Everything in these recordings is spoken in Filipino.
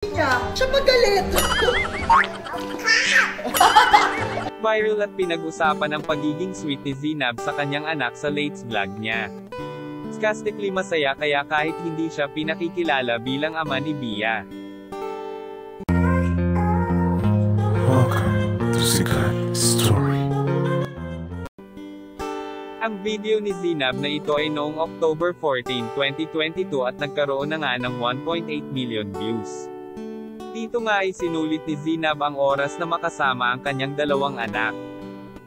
Siya magalit. Viral at pinag-usapan ang pagiging sweet ni Zinab sa kanyang anak sa latest vlog niya. Sarcastically masaya kaya kahit hindi siya pinakikilala bilang ama ni Bia. Welcome to Sikat Story. Ang video ni Zinab na ito ay noong October 14, 2022 at nagkaroon na nga ng 1.8 million views. Dito nga ay sinulit ni Zinab ang oras na makasama ang kanyang dalawang anak.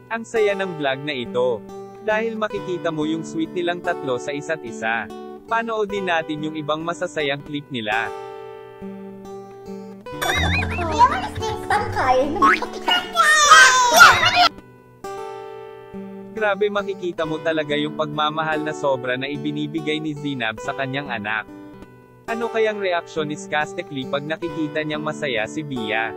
Ang saya ng vlog na ito. Dahil makikita mo yung sweet nilang tatlo sa isa't isa. Panoodin natin yung ibang masasayang clip nila. Grabe, makikita mo talaga yung pagmamahal na sobra na ibinibigay ni Zinab sa kanyang anak. Ano kayang reaksyon ni Sarcastically pag nakikita niyang masaya si Bia?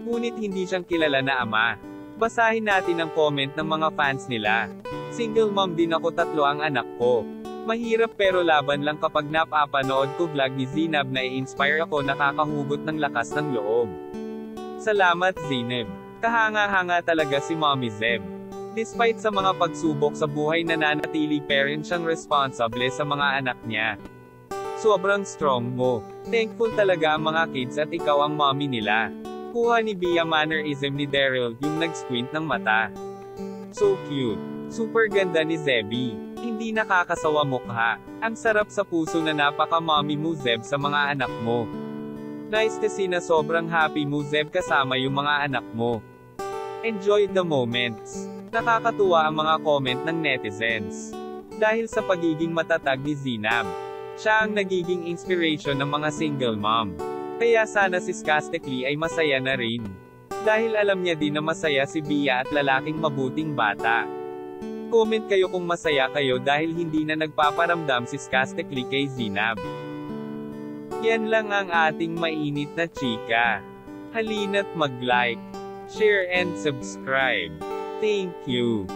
Ngunit hindi siyang kilala na ama. Basahin natin ang comment ng mga fans nila. Single mom din ako, 3 ang anak ko. Mahirap pero laban lang kapag napapanood ko vlog ni Zinab na i-inspire ako, nakakahugot ng lakas ng loob. Salamat Zinab. Kahanga-hanga talaga si Mommy Zeb. Despite sa mga pagsubok sa buhay, nananatili pa rin siyang responsable sa mga anak niya. Sobrang strong mo. Thankful talaga ang mga kids at ikaw ang mommy nila. Kuha ni Bia mannerism ni Daryl, yung nag-squint ng mata. So cute. Super ganda ni Zebby. Hindi nakakasawa mukha. Ang sarap sa puso na napaka-mommy mo Zeb sa mga anak mo. Nice to see na sobrang happy mo Zeb kasama yung mga anak mo. Enjoy the moments. Nakakatuwa ang mga comment ng netizens. Dahil sa pagiging matatag ni Zinab, siya ang nagiging inspiration ng mga single mom. Kaya sana si Sarcastically ay masaya na rin. Dahil alam niya din na masaya si Bia at lalaking mabuting bata. Comment kayo kung masaya kayo dahil hindi na nagpaparamdam si Sarcastically kay Zinab. Yan lang ang ating mainit na chika. Halina't mag-like, share and subscribe. Thank you.